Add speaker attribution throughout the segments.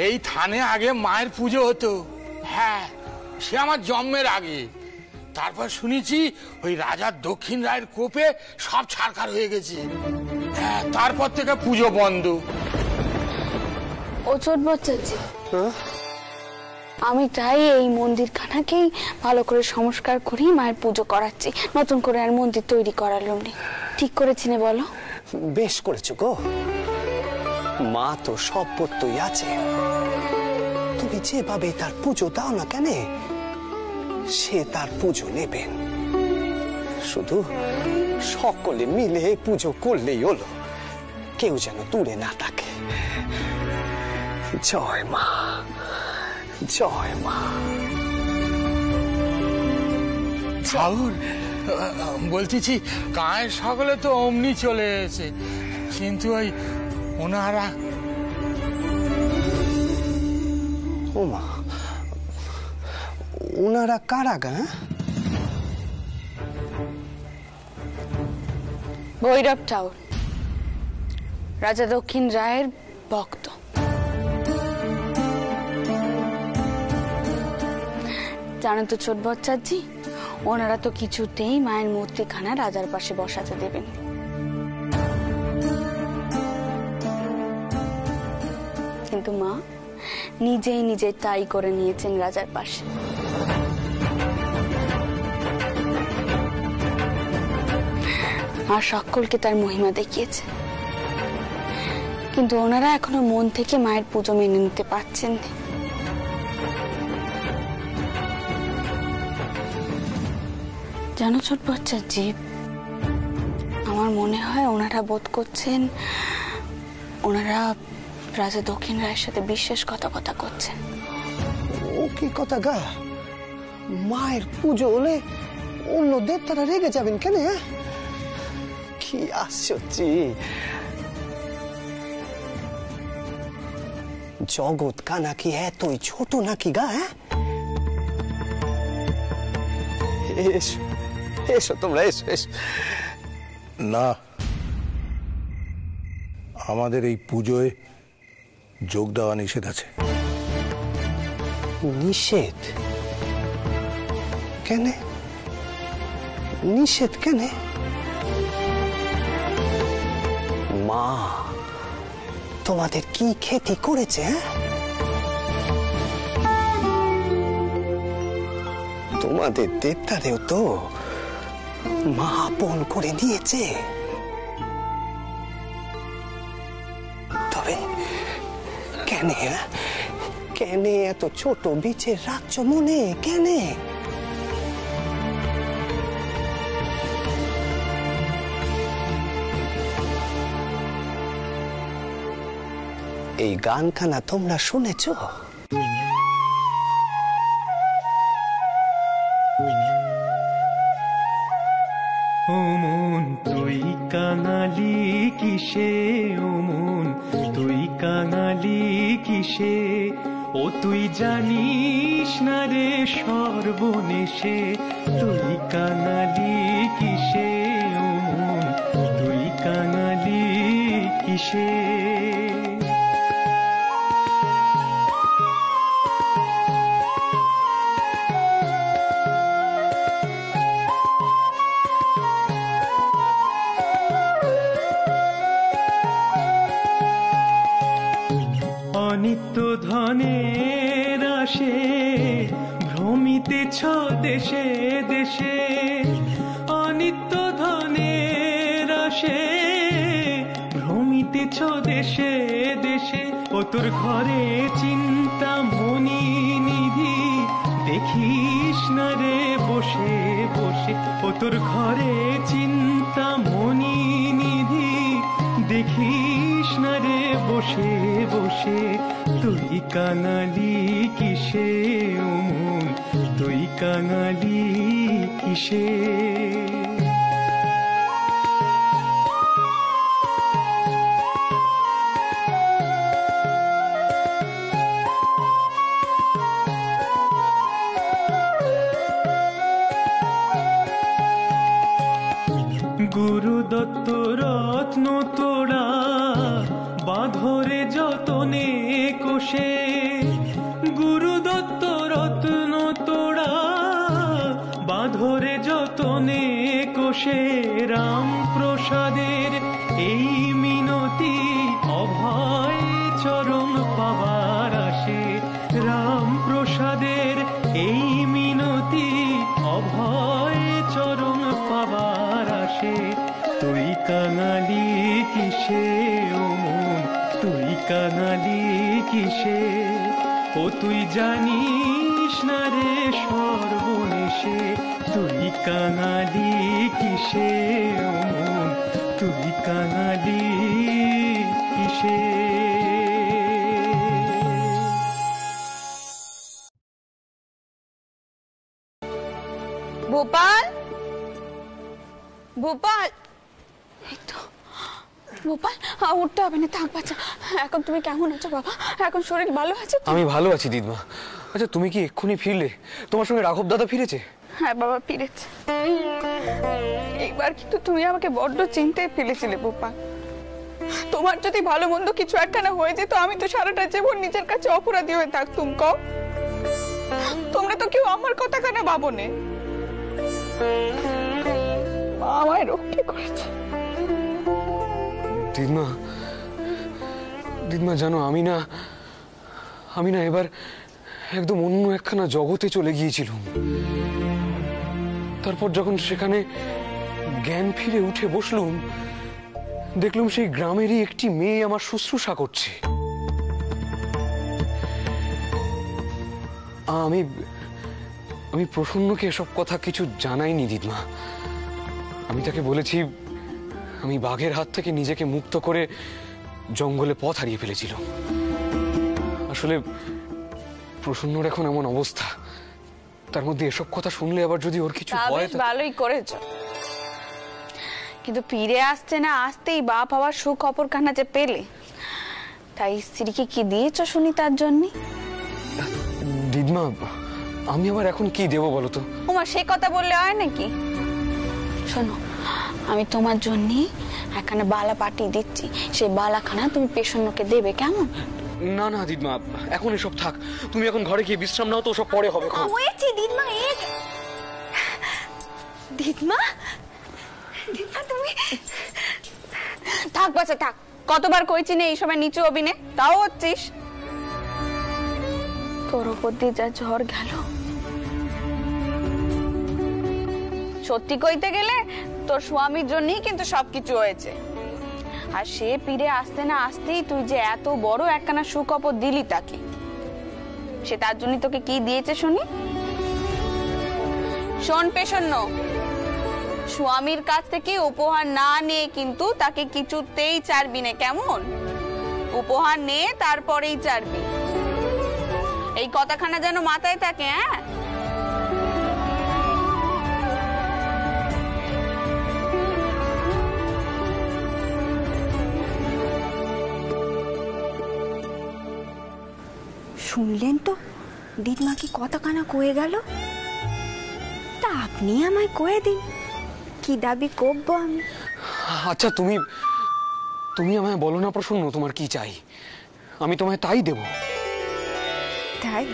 Speaker 1: এই থানে আগে মায়ের পুজো হতো। হ্যাঁ, সে আমার জন্মের আগে। তারপর শুনেছি ওই রাজার দক্ষিণ রায়ের কোপে সব ছারখার হয়ে গেছে। হ্যাঁ, তারপর থেকে পুজো বন্ধ।
Speaker 2: ও ছোট বাচ্চাজি, আমি তাই এই মন্দিরখানাকেই ভালো করে সংস্কার করি মায়ের পুজো করাচ্ছি। নতুন করে আর মন্দির তৈরি করালো নি। ঠিক করেছি না বলো?
Speaker 3: বেশ করেছো গো। মা তো সব পড়তই আছে, তুমি যেভাবে তার পুজো দাও না কেন, সে তার পুজো নেবেন। শুধু সকলে মিলে পুজো করলেই হলো, কেউ যেন দূরে না থাকে। জয় মা, জয় মা।
Speaker 1: ঠাকুর, বলতেছি গায়ের সকলে তো অমনি চলে এসেছে, কিন্তু ওই ওনারা।
Speaker 3: ও মা, ওনারা কারা গা?
Speaker 2: ভৈরব ঠাকুর, রাজা দক্ষিণ রায়ের ভক্ত। জানেন তো ছোট বচ্চাজি, ওনারা তো কিছুতেই মায়ের মূর্তিখানা রাজার পাশে বসাতে দেবেন। কিন্তু মা নিজেই নিজে তাই করে নিয়েছেন রাজার পাশে। মা সকলকে তার মহিমা দেখিয়েছে, কিন্তু ওনারা এখনো মন থেকে মায়ের পুজো মেনে নিতে পারছেন না। জানো ছোট বাচ্চার জীব, আমার মনে হয় ওনারা বোধ করছেন ওনারা রাজা দক্ষিণ রায়ের সাথে বিশ্বাসঘাতকতা করছেন।
Speaker 3: ও কি কথা গা? মায়ের পুজো হলে অন্য দেবতারা রেগে যাবেন কেন? কি আশ্চর্য! জগৎ কা নাকি এতই ছোট নাকি গা? এসো এসো, তোমরা এসো এসো।
Speaker 4: না, আমাদের এই পুজোয় যোগ দেওয়া নিষেধ আছে।
Speaker 3: নিষেধ? কেন নিষেধ? কেন? মা তোমাদের কি ক্ষতি করেছে? তোমাদের দেবতারেও তো মা আপন করে দিয়েছে। তবে কেন কেন এত ছোট বিচের রাজ্য মনে? কেন? এই গানখানা তোমরা শুনেছ?
Speaker 5: ও মন তুই কাঙালি কিসে, ও মন তুই কাঙালি কিসে, ও তুই জানিস না রে সর্বনেশে, তুই কাঙালি কিসে, ও মন তুই কাঙালি কিসে। অনিত্য ধনের আসে ভ্রমিতেছ দেশে দেশে, অনিত্য ধনের আসে ভ্রমিতেছ দেশে দেশে, ও তোর ঘরে চিন্তা মনি নিধি দেখিস না রে বসে বসে, ও তোর ঘরে চিন্তা মনি নিধি দেখিস না রে বসে বসে, তুই কাঙালি কিসে, ও মন তুই কাঙালি কিসে। গুরুদত্ত রত্ন তোড়া বাঁধরে যতনে কোষে, গুরুদত্ত রত্ন তোড়া বাঁধরে যতনে কোষে, রাম প্রসাদের এই মিনতি অভয় চরণ পাবার আসে, রাম প্রসাদের এই মিনতি অভয় চরণ পাবার আসে। তুই কাঙালি কিসে ও মন, তুই কাঙালি কিসে, ও তুই জানিস না রে সর্বনেশে, তুই কাঙালি কিসে ও মন, তুই কাঙালি কিসে।
Speaker 2: ভোপাল, ভোপাল, এই তো ভোপাল, উঠতে হবে না, থাক বাচ্চা। এখন তুমি কেমন আছো বাবা? এখন শরীর ভালো আছে?
Speaker 6: আমি ভালো আছি দিদমা। আচ্ছা তুমি কি এক্ষুনি ফিরলে? তোমার সঙ্গে রাঘব দাদা ফিরেছে?
Speaker 2: হ্যাঁ বাবা, ফিরেছে। একবার কিন্তু তুমি আমাকে বড্ড চিন্তায় ফেলেছিলে ভোপাল। তোমার যদি ভালো মন্দ কিছু একখানা হয়ে যেত, আমি তো সারাটা জীবন নিজের কাছে অপরাধী হয়ে থাকতুম। কও, তোমরা তো কেউ আমার কথা কেন ভাবনে? মা আমায় রক্ষে করেছে।
Speaker 6: দিদমা, দিদমা জানো আমি না এবার একদম অন্য একখানা জগতে চলে গিয়েছিলাম। তারপর যখন সেখানে জ্ঞান ফিরে উঠে বসলুম, দেখলুম সেই গ্রামেরই একটি মেয়ে আমার শুশ্রূষা করছে। আমি প্রসন্নকে এসব কথা কিছু জানাইনি দিদমা। আমি তাকে বলেছি আমি বাঘের হাত থেকে নিজেকে মুক্ত করে জঙ্গলে পথ হারিয়ে ফেলেছিলাম। আসলে প্রসন্নর এখন এমন অবস্থা, তার মধ্যে এসব কথা শুনলে আবার যদি ওর কিছু হয়।
Speaker 2: ভালোই করেছো, কিন্তু ফিরে আসছে না আসতেই বাপ হওয়ার সুখবর কানা যে পেলে, তাই স্ত্রীকে কি দিয়েছো শুনি তার জন্য?
Speaker 6: দিদমা আমি আবার এখন কি দেবো বলো তো?
Speaker 2: ওমা, সে কথা বললে হয় নাকি? শোনো, আমি তোমার জন্য একখানা বালা পাঠিয়ে দিচ্ছি, সেই বালাখানা তুমি পেশন্নকে দেবে, কেমন?
Speaker 6: না না দিদমা, এখন এসব থাক। তুমি এখন ঘরে গিয়ে বিশ্রাম নাও তো, সব পরে হবে।
Speaker 2: হয়েছে দিদমা, দিদমা, দিদমা তুমি থাক বাচ্চা থাক। কতবার কইছি না এই সময় নিচু হবি না, তাও হচ্ছিস। তোর ওপর দিয়ে যা ঝড় গেল, সত্যি কইতে গেলে তোর স্বামীর জন্যই কিন্তু সবকিছু হয়েছে। আর সে ফিরে আসতে না আসতেই তুই যে এত বড় একখানা সুখবর দিলি তাকে, সে তার জন্য তোকে কি দিয়েছে শুনি? শোন পেশন্য, স্বামীর কাছ থেকে উপহার না নিয়ে কিন্তু তাকে কিছুতেই ছাড়বি না, কেমন? উপহার নে, তারপরেই ছাড়বি। এই কথাখানা যেন মাথায় থাকে। হ্যাঁ,
Speaker 7: শুনলেন তো দিদমা কি কথাখানা কয়ে গেল? তা আপনি আমায় কয়ে দিন, কি দাবি করবো আমি?
Speaker 6: আচ্ছা তুমি আমায় বলো না প্রসন্ন, তোমার কি চাই? আমি তোমায় তাই দেব।
Speaker 7: তাই?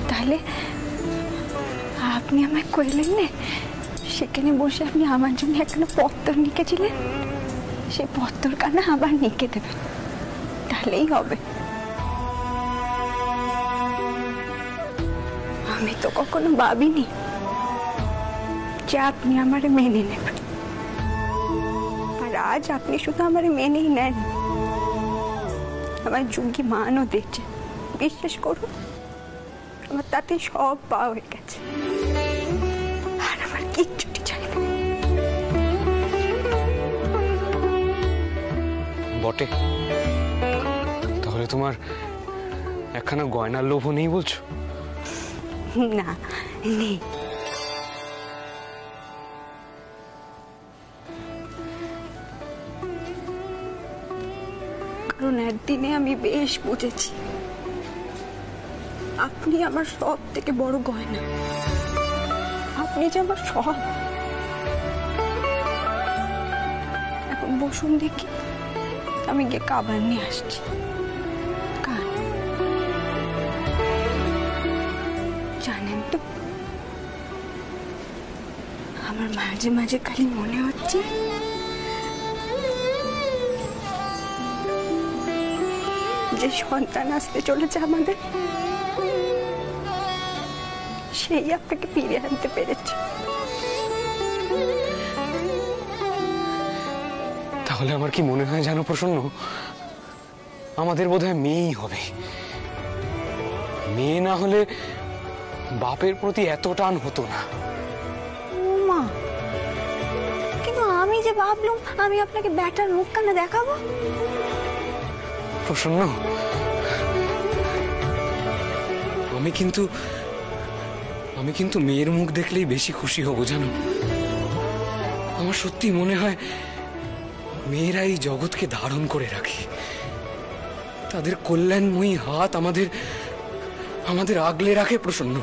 Speaker 7: তাহলে আপনি আমায় কইলেন না সেখানে বসে আপনি আমার জন্য একটা পত্তর লিখেছিলেন, সেই পত্তর কানা আবার লিখে দেবেন, তাহলেই হবে। আমি তো কখনো ভাবিনি যে আপনি আমারে মেনে নেবেন, আর আজ আপনি শুধু আমারে মেনেই নেন, আমার যোগ্যী মানও দিচ্ছে। বিশ্বাস করুন, আমার তাতে সব পাওয়া হয়ে গেছে, আর আমার কিচ্ছুটি চাই না।
Speaker 6: বটে, তাহলে তোমার একখানা গয়নার লোভ নেই বলছো?
Speaker 7: না, নেই। কারণ একদিনে আমি বেশ বুঝেছি আপনি আমার সব থেকে বড় গয়না। আপনি আপনি যে আমার সব। এখন বসুন দেখি, আমি গিয়ে খাবার নিয়ে আসছি। জানেন তো, আমার মাঝে মাঝে খালি মনে হচ্ছে যে সন্তান আসতে চলেছে আমাদের, সেই আপনাকে ফিরে আনতে পেরেছে।
Speaker 6: তাহলে আমার কি মনে হয় জানো প্রসন্ন, আমাদের বোধহয় মেয়েই হবে। মেয়ে না হলে বাপের প্রতি এত টান হতো না।
Speaker 7: মা, কিন্তু আমি যে ভাবলুম আমি আপনাকে ব্যাটার মুখ কেন দেখাবো।
Speaker 6: প্রসন্ন, আমি কিন্তু মেয়ের মুখ দেখলেই বেশি খুশি হব জানো। আমার সত্যি মনে হয় মেয়েরা এই জগৎকে ধারণ করে রাখে, তাদের কল্যাণময়ী হাত আমাদের আগলে রাখে প্রসন্ন।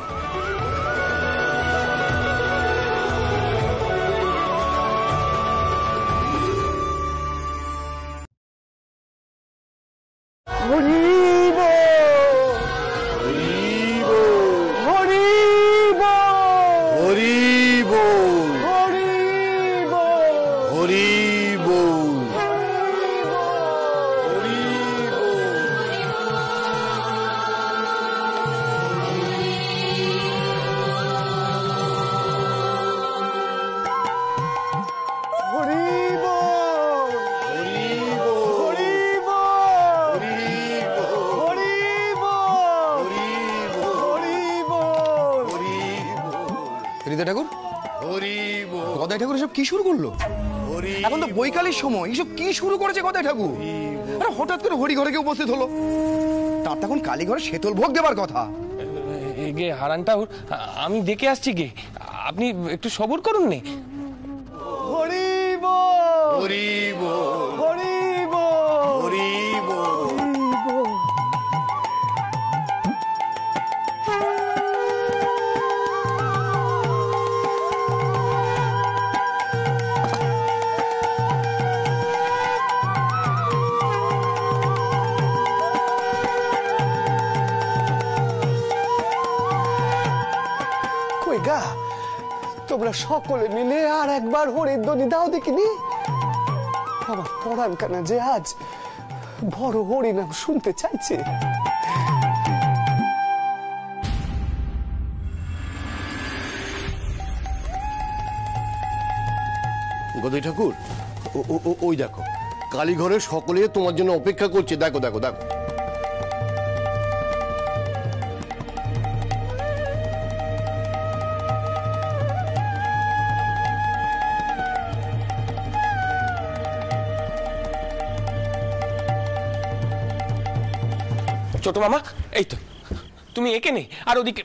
Speaker 8: ঠাকুর, গদাই ঠাকুর এসব কি শুরু করলো? এখন তো বৈকালের সময়, এসব কি শুরু করেছে গদাই ঠাকুর? আরে হঠাৎ করে হরি ঘরে উপস্থিত হলো, তার তখন কালী ঘরে শীতল ভোগ দেবার কথা।
Speaker 5: গে হারান ঠাকুর, আমি দেখে আসছি গে, আপনি একটু সবর করুন নে।
Speaker 8: হরি বল, হরি বল, হরি বল, হরি বল। তোমরা সকলে মিলে আর একবার হরির ধ্বনি দাও দেখিনি। আমার পরাণ কানা যে আজ বড় হরি নাম শুনতে চাইছে।
Speaker 9: গদাই ঠাকুর, ওই দেখো কালীঘরে সকলে তোমার জন্য অপেক্ষা করছে। দেখো দেখো দেখো।
Speaker 5: ছোট মামা, এই তো তুমি একে নে, আর ওদিকে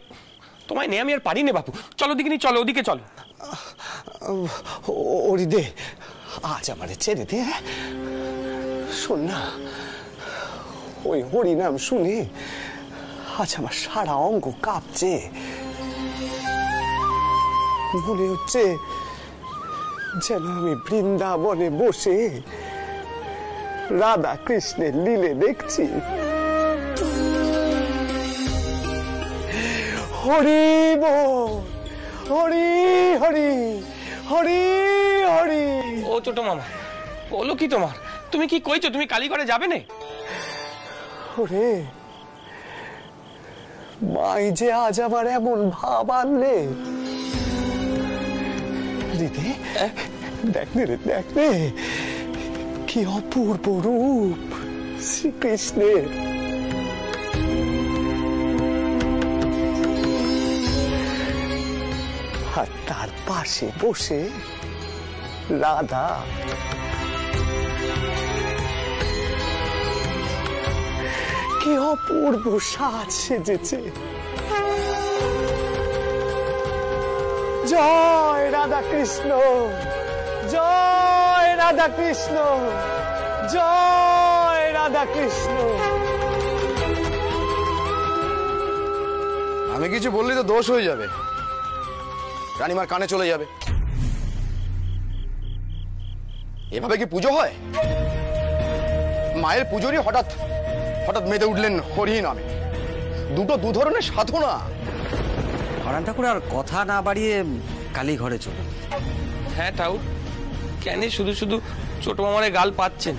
Speaker 5: তোমায় নে, আমি আর পারি নে বাপু। চলো দিকে নি, চলো ওদিকে চলো।
Speaker 3: ওরি দে, আজ আমারে ছেড়ে দে। শোন না, ওই হরি নাম শুনে আজ আমার সারা অঙ্গ কাঁপছে। মনে হচ্ছে যেন আমি বৃন্দাবনে বসে রাধা কৃষ্ণের লীলে দেখছি। হরি বল, হরি হরি, হরি হরি।
Speaker 5: ও ছোট মামা, বলো কি তোমার? তুমি কি কইছো? তুমি কালীঘরে যাবে না?
Speaker 3: ওরে মাই যে আজ আমার এমন ভাব আনলে। রিতে দেখ রে, দেখ রে, কি অপূর্ব রূপ শ্রীকৃষ্ণের। আর তার পাশে বসে রাধা। কি অপূর্ব সাজ সেজেছে। জয় রাধা কৃষ্ণ, জয় রাধা কৃষ্ণ, জয় রাধা কৃষ্ণ।
Speaker 8: আমি কিছু বললে তো দোষ হয়ে যাবে। রানীমার কানে চলে যাবে। এভাবে কি পুজো হয়? মায়ের পুজোরই হঠাৎ হঠাৎ মেতে উঠলেন হরি নামে। দুটো দু ধরনের সাধনা।
Speaker 10: হারান ঠাকুর আর কথা না বাড়িয়ে কালী ঘরে চলুন।
Speaker 5: হ্যাঁ ঠাকুর, কেন শুধু শুধু ছোট মামারে গাল পাচ্ছেন?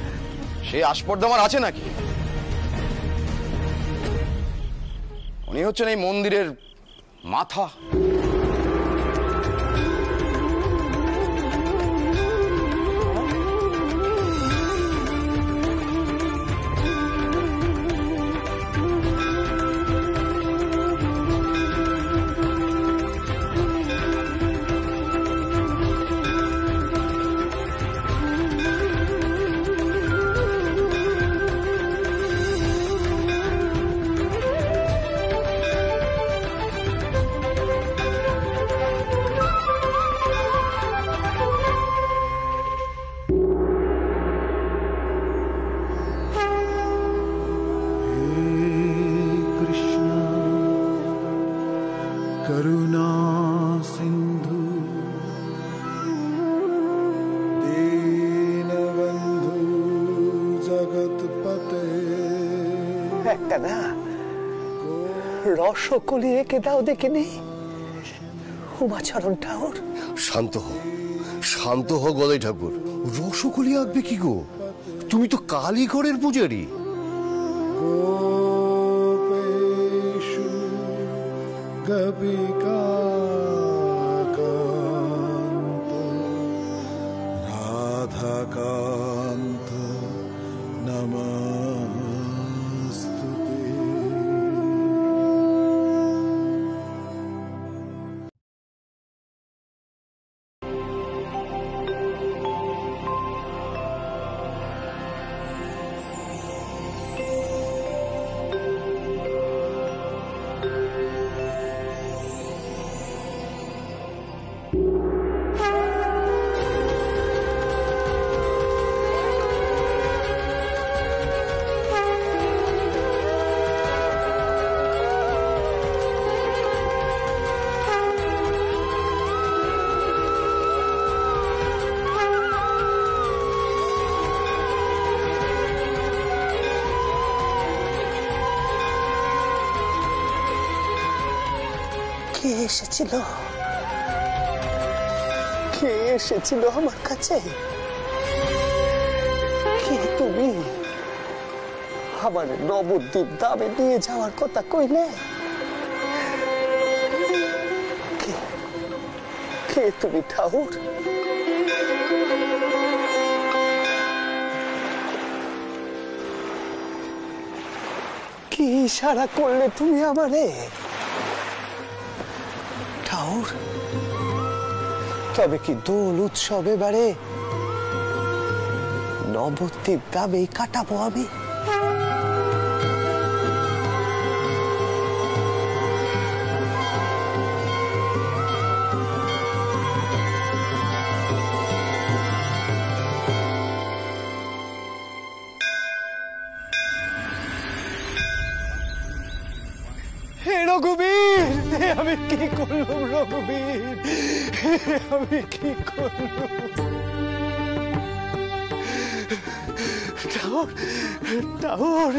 Speaker 8: সেই আস্পর্ধা আমার আছে নাকি? উনি হচ্ছেন এই মন্দিরের মাথা।
Speaker 11: करुणा सिंधु दीनबंधु जगतपते।
Speaker 3: একটা না রসকলি এঁকে দাও দেখিনি উমাচরণ ঠাকুর।
Speaker 9: শান্ত হো গদাই ঠাকুর। রসকলি আঁকবে কি গো? তুমি তো কালীঘরের পূজারি।
Speaker 11: गोपेषु गोपिकाकान्त राधाकान्त नमस्तुते।
Speaker 3: কে এসেছিল? কে এসেছিল আমার কাছে? কে তুমি? আমার নবদ্বীপ দামে নিয়ে যাওয়ার কথা কইলে কে তুমি ঠাকুর? কি ইশারা করলে তুমি আমারে ঠাকুর? তবে কি দোল উৎসব এবারে নবদ্বীপ দামেই কাটাবো আমি? রঘুবীর, আমি কি করলাম রঘুবীর? আমি কি করলাম? ঠাকুর,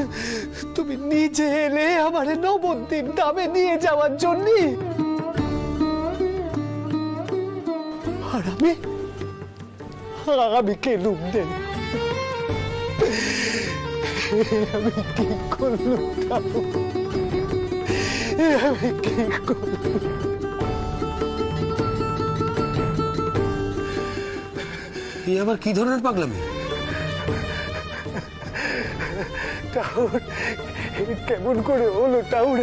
Speaker 3: তুমি নিজে এলে আমার নবদ্বীপ দামে নিয়ে যাওয়ার জন্য, আর আমি কেলুম দেন। আমি কি করলাম ঠাকুর? আমি কি করলাম?
Speaker 4: এই আবার কি ধরনের পাগলামি?
Speaker 3: ঠাকুর, কেমন করে হলো ঠাকুর?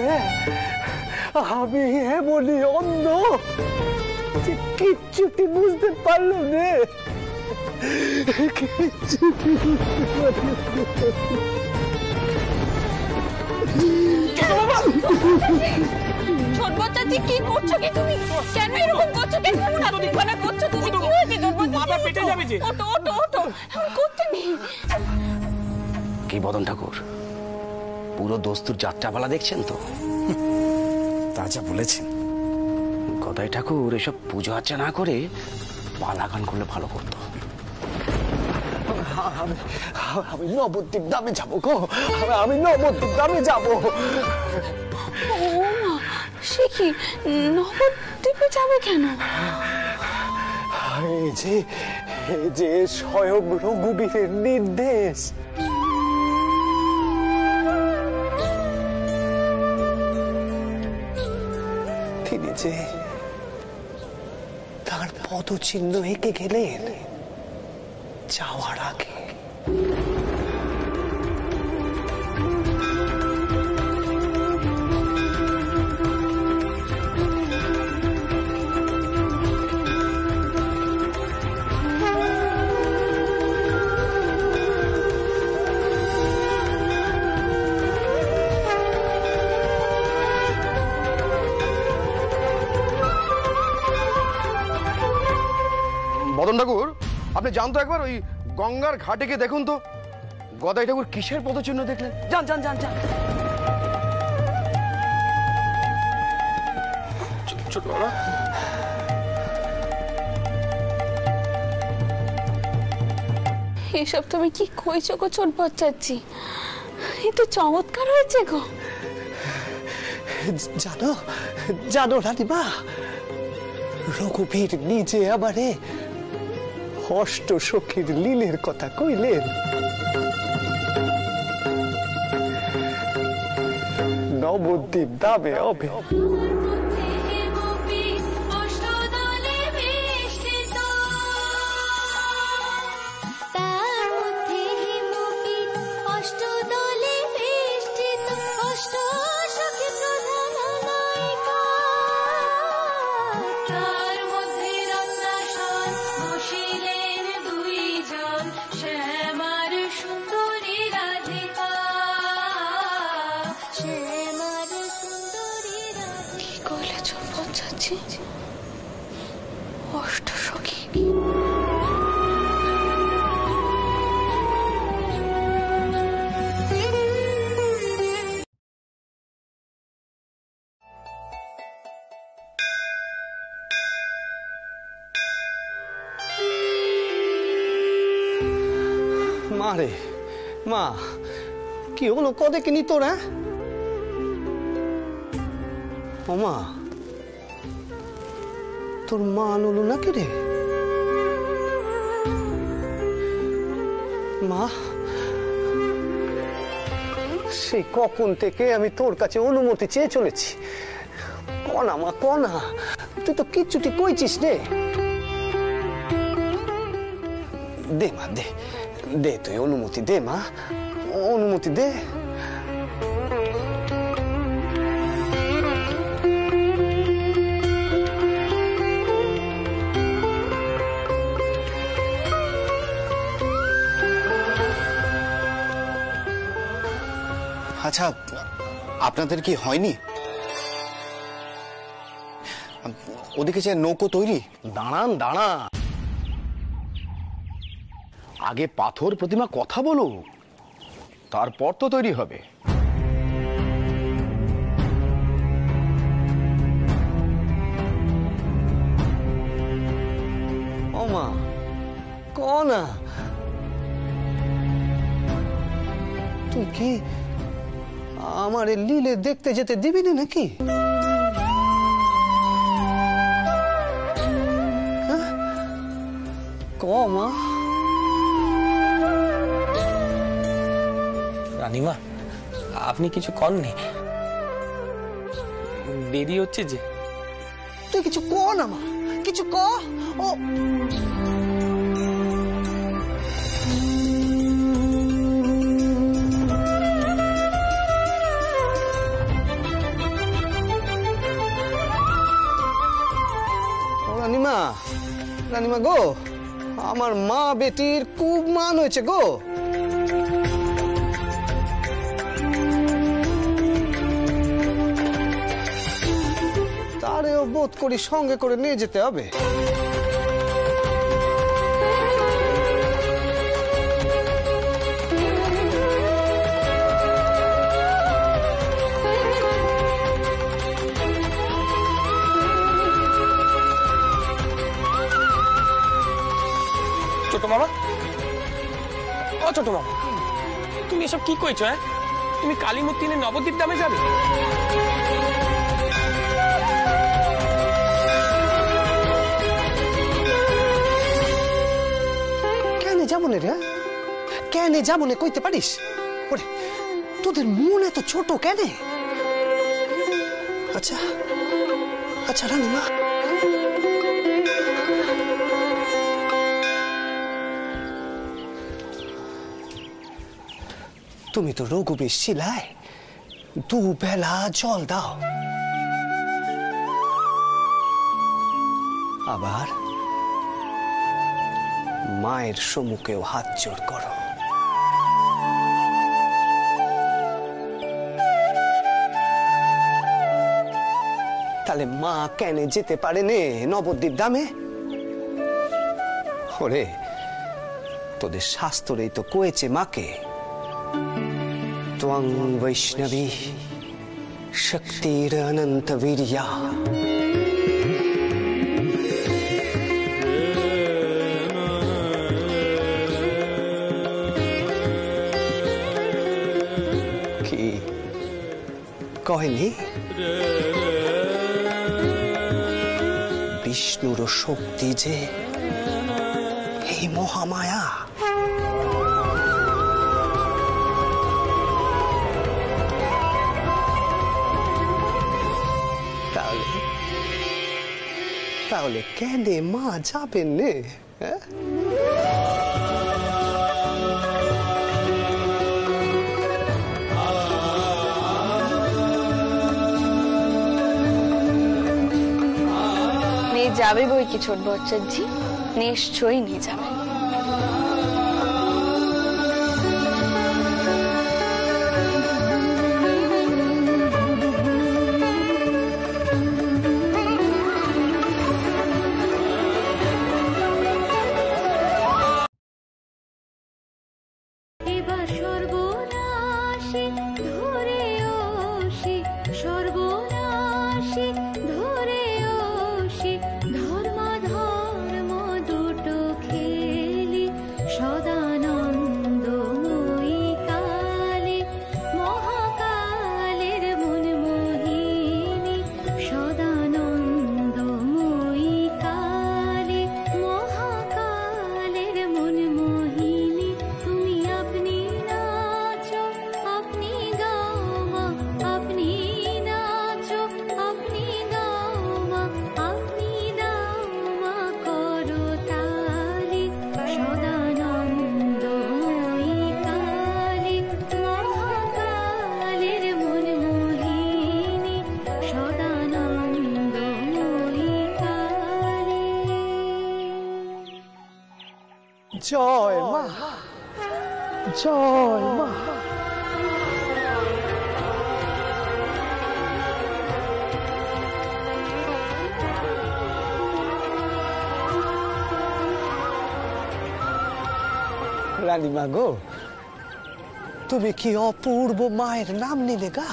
Speaker 3: আমি এমনই অন্ধ যে কিচ্ছুটি বুঝতে পারলো না। কিচ্ছুটি বুঝতে পারলো
Speaker 2: ছোট বাচ্চাটি কি করছো কি তুমি? কেন এরকম করছো? কেন এমন আত্মীয়না করছো তুমি? কি হয়েছে ছোট বাচ্চা? মাথা পেটে যাবে যে। ওটো ওটো ওটো, করতে নেই।
Speaker 10: কি বদন ঠাকুর, পুরো দস্তুর যাত্রাপালা দেখছেন তো? তা যা বলেছেন
Speaker 3: গদাই ঠাকুর এসব পুজো আর্চা না করে পালা গান করলে ভালো করতো। আমি নবদ্বীপ ধামে যাবো গো, আমি নবদ্বীপ ধামে যাবো।
Speaker 2: ও মা, সে কি নবদ্বীপে যাবে কেন?
Speaker 3: এই যে স্বয়ং রঘুবীরের নির্দেশ। তিনি যে তার পদচিহ্ন এঁকে গেলেন যাওয়ার আগে।
Speaker 8: মদন ঠাকুর, আপনি জানতো একবার ওই গঙ্গার ঘাটে গিয়ে দেখুন তো গদাই ঠাকুর কিসের পদচিহ্ন দেখলেন। যান যান যান যান। ছোট বাবা,
Speaker 2: এসব তুমি কি কইছো গো ছোট বাচ্চাচ্ছি? এ তো চমৎকার হয়েছে গো।
Speaker 3: জানো জানো রানীমা, রঘুবীর নিজে আমারে অষ্ট সখীর লীলের কথা কইলেন। নবদ্বীপ ধামে হবে। মা রে মা, কি হলো কদে কিনি তোরা? ও মা, তোর মা আনলো নাকি রে? মা, সে কখন থেকে আমি তোর কাছে অনুমতি চেয়ে চলেছি। কনা মা কনা, তুই তো কিচ্ছুটি কইছিস রে। দে মা দে, দে তুই অনুমতি দে মা, অনুমতি দে।
Speaker 12: আচ্ছা, আপনাদের কি হয়নি? ওদিকে যে নৌকো তৈরি।
Speaker 8: দাঁড়ান দাঁড়ান, আগে পাথর প্রতিমা কথা বলো, তারপর তো তৈরি হবে।
Speaker 3: ও মা কনা, তুই কি আমার লীলে দেখতে যেতে দিবি না নাকি? ক মা।
Speaker 5: রানীমা, আপনি কিছু কননি? দেরি হচ্ছে যে।
Speaker 3: তুই কিছু ক না মা, কিছু ক। ও রানীমা, রানীমা গো, আমার মা বেটির খুব মান হয়েছে গো। তারেও বোধ করি সঙ্গে করে নিয়ে যেতে হবে।
Speaker 5: ছোট মামা, ও ছোট মামা, তুমি এসব কি কইছো? হ্যাঁ, তুমি কালী মূর্তি নিয়ে নবদ্বীপ ধামে যাবে?
Speaker 3: কেন যাবো না রে? কেন যাবো না কইতে পারিস? ওরে তোদের মন এত ছোট কেন? আচ্ছা আচ্ছা রানীমা, তুমি তো রঘুবীর শিলায় দুবেলা জল দাও, আবার মায়ের সম্মুখেও হাত জোড় করো। তাহলে মা কেন যেতে পারে নে নবদ্বীপ ধামে? ওরে তোদের শাস্ত্রেই তো কয়েছে মাকে, ত্বং বৈষ্ণবী শক্তির অনন্ত বীর্যা। কি কহেনি? বিষ্ণুর শক্তি যে এই মহামায়া। তাহলে কেন মা যাবেন নে?
Speaker 2: নিয়ে যাবে বই কি ছোট বচ্চাজি, নিশ্চয়ই নিয়ে যাবে।
Speaker 3: জয় মা, জয় মা। রানীমা গো, তুমি কি অপূর্ব মায়ের নাম নিলে গা?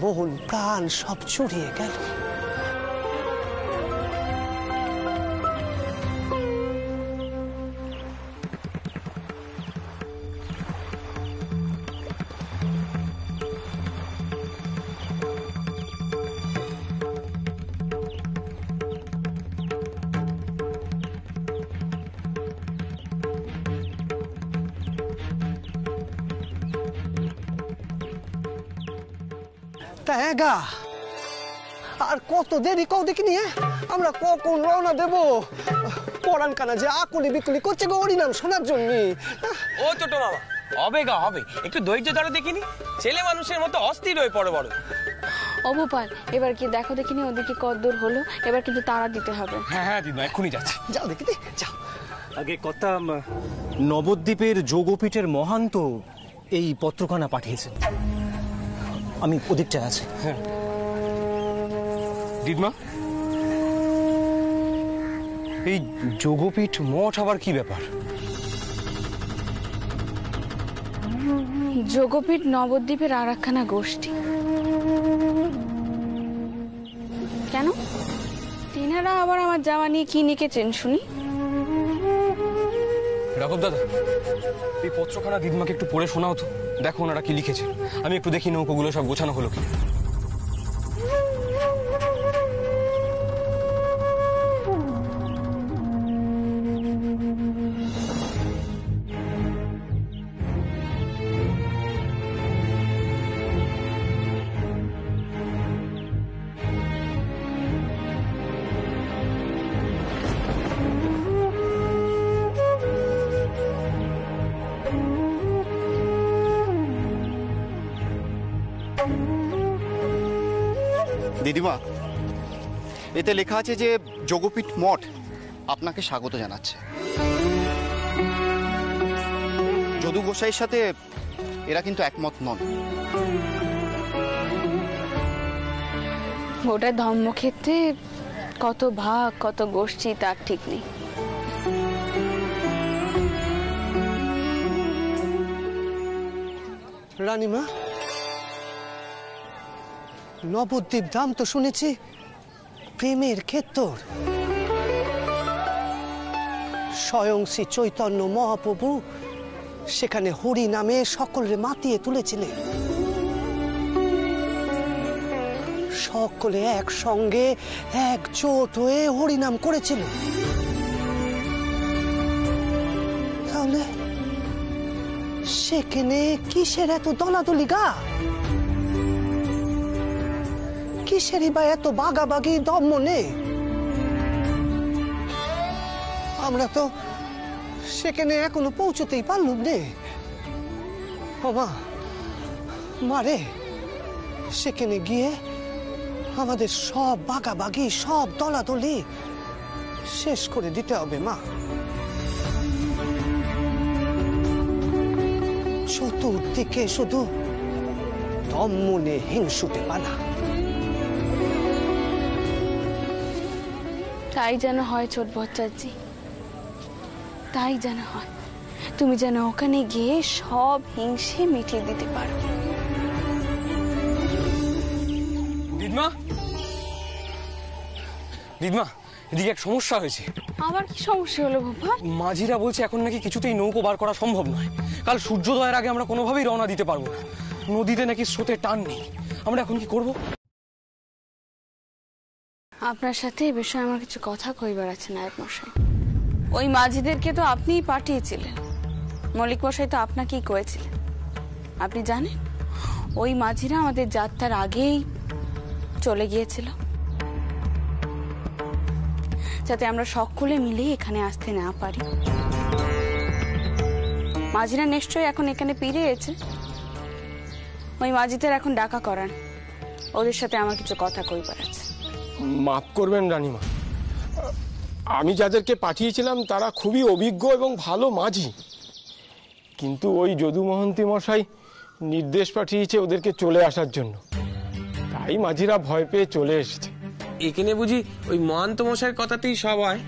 Speaker 3: মন প্রাণ সব চুরিয়ে গেল। আর কত দেরি কও দেখিনি? আমরা কখন রওনা দেব? পরান কানা যে আকুলি বিকুলি করছে গো হরিনাম শোনার জন্য।
Speaker 5: ও ছোট মামা, হবে গা হবে, একটু ধৈর্য ধরো দেখিনি। ছেলে মানুষের মতো অস্থির হয়ে পড়ে বড়।
Speaker 2: অবপাল, এবার কি দেখো দেখিনি ওদিকে কতদূর হলো, এবার কিন্তু তাড়া দিতে হবে।
Speaker 5: হ্যাঁ হ্যাঁ দিদি, এক্ষুনি যাচ্ছি।
Speaker 3: যাও দেখিনি, যাও।
Speaker 13: আগে কথা, নবদ্বীপের যোগপীঠের মহান্ত এই পত্রখানা পাঠিয়েছেন, আমি ওদিকটায় আছি।
Speaker 5: হ্যাঁ দিদমা,
Speaker 6: এই যোগপীঠ মঠ আবার কি ব্যাপার?
Speaker 2: যোগপীঠ নবদ্বীপের আর একখানা গোষ্ঠী। কেন তেনারা আবার আমার জামা নিয়ে কি লিখেছেন শুনি?
Speaker 6: রাঘব দাদা, এই পত্রখানা দিদিমাকে একটু পড়ে শোনাও তো। দেখো ওনারা কি লিখেছে, আমি একটু দেখি নৌকোগুলো সব গোছানো হলো কি।
Speaker 12: দিদিমা, এতে লেখা আছে যে যোগপীঠ মঠ আপনাকে স্বাগত জানাচ্ছে। যদু গোসাইয়ের সাথে এরা কিন্তু একমত নন।
Speaker 2: ওটা ধর্মক্ষেত্রে কত ভাগ কত গোষ্ঠী তার ঠিক নেই।
Speaker 3: রানীমা, নবদ্বীপ ধাম তো শুনেছি প্রেমের ক্ষেত্র। স্বয়ং শ্রী চৈতন্য মহাপ্রভু সেখানে হরি নামে সকলে মাতিয়ে তুলেছিলেন। সকলে একসঙ্গে একজোট হয়ে হরিনাম করেছিল। তাহলে সেখানে কিসের এত দলাদলি গা? কিসেরই বা এত বাগাবাগি দম নেই? আমরা তো সেখানে এখনো পৌঁছতেই পারলুম নে। ওমা মারে, সেখানে গিয়ে আমাদের সব বাগাবাগি সব দলাদলি শেষ করে দিতে হবে মা। চতুর্দিকে শুধু দমনে হিংসুটে পানা।
Speaker 2: তাই যেন হয় ছোট বচ্চাজি, তাই যেন হয়। তুমি যেন ওখানে গিয়ে সব হিংসে মিটিয়ে দিতে পারো।
Speaker 6: দিদমা, দিদমা, এদিকে এক সমস্যা হয়েছে।
Speaker 2: আবার কি সমস্যা হলো বাবা?
Speaker 6: মাঝিরা বলছে এখন নাকি কিছুতেই নৌকো বার করা সম্ভব নয়। কাল সূর্যোদয়ের আগে আমরা কোনোভাবেই রওনা দিতে পারবো না। নদীতে নাকি স্রোতের টান নেই। আমরা এখন কি করব?
Speaker 2: আপনার সাথে এ বিষয়ে আমার কিছু কথা কইবার আছে নায়ক মশাই। ওই মাঝিদেরকে তো আপনিই পাঠিয়েছিলেন, মল্লিক মশাই তো আপনাকেই কয়েছিলেন। আপনি জানেন ওই মাঝিরা আমাদের যাত্রার আগেই চলে গিয়েছিল, যাতে আমরা সকলে মিলে এখানে আসতে না পারি। মাঝিরা নিশ্চয়ই এখন এখানে ফিরে এসেছে। ওই মাঝিদের এখন ডাকা করান, ওদের সাথে আমার কিছু কথা কইবার আছে।
Speaker 5: মাফ করবেন রানীমা, আমি যাদেরকে পাঠিয়েছিলাম তারা খুবই অভিজ্ঞ এবং ভালো মাঝি, কিন্তু ওই যদু মহন্তি মশাই নির্দেশ পাঠিয়েছে ওদেরকে চলে আসার জন্য, তাই মাঝিরা ভয় পেয়ে চলে এসেছে।
Speaker 14: এখানে বুঝি ওই মহান্ত মশাইয়ের কথাতেই সব হয়?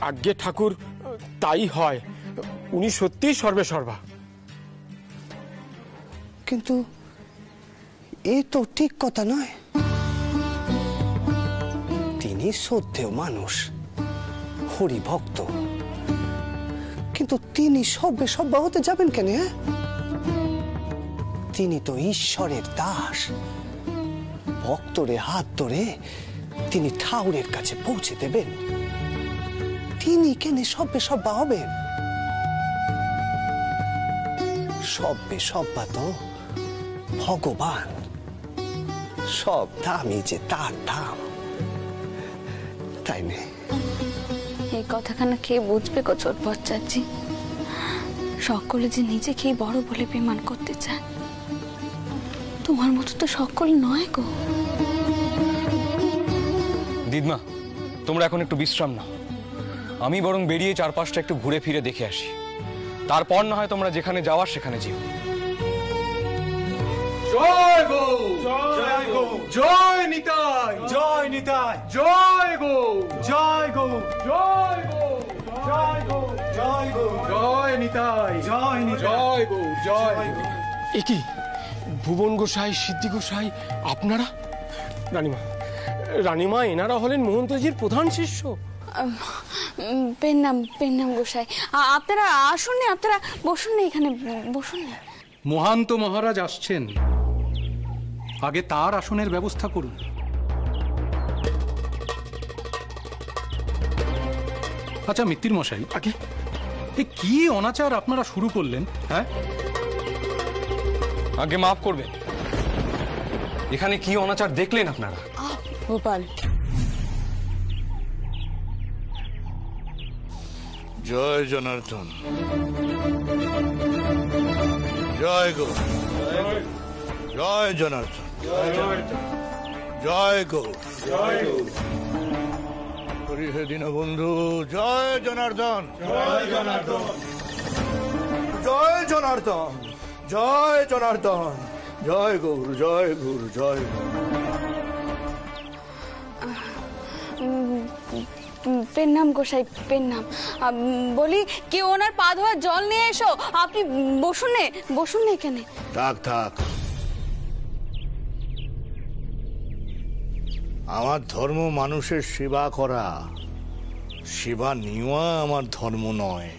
Speaker 5: আজ্ঞে ঠাকুর, তাই হয়। উনি সত্যিই সর্বে সর্বা।
Speaker 3: কিন্তু এ তো ঠিক কথা নয়। তিনি শ্রদ্ধেয় মানুষ, হরি ভক্ত, কিন্তু তিনি সর্বে সর্বা হতে যাবেন কেন? তিনি তো ঈশ্বরের দাস। ভক্তরে হাত ধরে তিনি ঠাকুরের কাছে পৌঁছে দেবেন। তিনি কেন সর্বে সর্বা হবেন? সর্বে সর্বা তো ভগবান। সব দামই যে তার দাম, তাই না?
Speaker 2: এই কথাখানা কে বুঝবে গো ছোট বচ্চাজি? সকলে যে নিজেকেই বড় বলে বেমান করতে চায়। তোমার মতো তো সকল নয় গো।
Speaker 6: দিদমা, তোমরা এখন একটু বিশ্রাম নাও। আমি বরং বেরিয়ে চারপাশটা একটু ঘুরে ফিরে দেখে আসি, তারপর না হয় তোমরা যেখানে যাওয়ার সেখানে যেও।
Speaker 15: জয় গো, জয় গো, জয় নিতাই, জয় নিতাই, জয় গো, জয় গো, জয় গো, জয় গো, জয় গো, জয় নিতাই, জয় নিতাই, জয় গো, জয় গো।
Speaker 5: একি ভুবন গোসাই, সিদ্ধি গোসাই, আপনারা? রানীমা, রানীমা, এনারা হলেন মহন্তজির প্রধান শিষ্য।
Speaker 2: পেন নাম গোসাই, আপনারা আসুন না, আপনারা বসুন না, এখানে বসুন না।
Speaker 15: মহান্ত মহারাজ আসছেন, আগে তার আসনের ব্যবস্থা করুন। আচ্ছা মিত্তির মশাই, আগে কি অনাচার আপনারা শুরু করলেন? হ্যাঁ,
Speaker 6: আগে মাফ করবেন, এখানে কি অনাচার দেখলেন আপনারা?
Speaker 2: গোপাল,
Speaker 1: জয় জনার্দন, জয় গো, জয় জনার্দন, জয় গো, হরি হে দীনবন্ধু, জয় জনার্দন, জয় জনার্দন, জয় জনার্দন, জয় জনার্দন, জয় গৌর, জয় গৌর, জয় গৌর।
Speaker 2: পেন নাম গোসাই, পেন নাম। বলি কি ওনার পা ধোয়ার জল নিয়ে এসো। আপনি বসুন না, বসুন না এখানে।
Speaker 1: থাক থাক, আমার ধর্ম মানুষের সেবা করা, সেবা নেওয়া আমার ধর্ম নয়।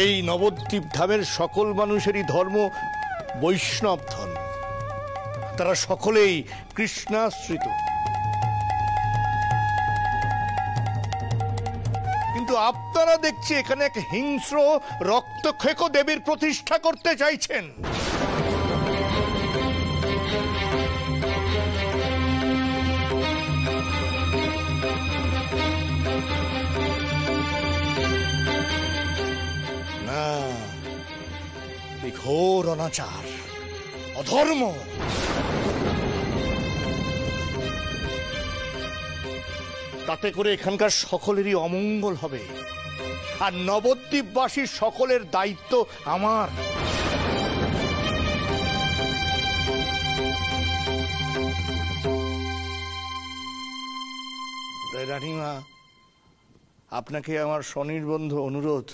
Speaker 1: এই নবদ্বীপ ধামের সকল মানুষেরই ধর্ম বৈষ্ণব ধর্ম, তারা সকলেই কৃষ্ণাশ্রিত। কিন্তু আপনারা দেখছি এখানে এক হিংস্র রক্তক্ষেক দেবীর প্রতিষ্ঠা করতে চাইছেন। না, এই ঘোর অনাচার, অধর্ম। তাতে করে এখানকার সকলেরই অমঙ্গল হবে, আর নবদ্বীপবাসীর সকলের দায়িত্ব আমার। রানীমা, আপনাকে আমার স্বনির্বন্ধ অনুরোধ,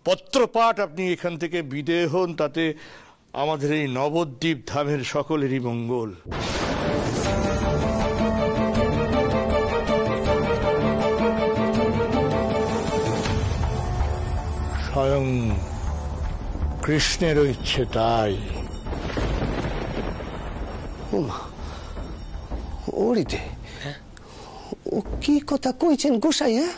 Speaker 1: পত্রপাঠ আপনি এখান থেকে বিদেয় হন, তাতে আমাদের এই নবদ্বীপ ধামের সকলেরই মঙ্গল। স্বয়ং কৃষ্ণের ইচ্ছে তাই।
Speaker 3: ওরিতে ও কি কথা কইছেন গোসাই? হ্যাঁ,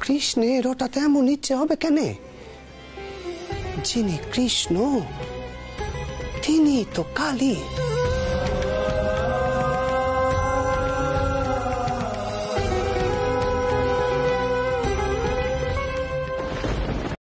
Speaker 3: কৃষ্ণের হঠাৎ এমন ইচ্ছে হবে কেন? যিনি কৃষ্ণ তিনি তো কালী।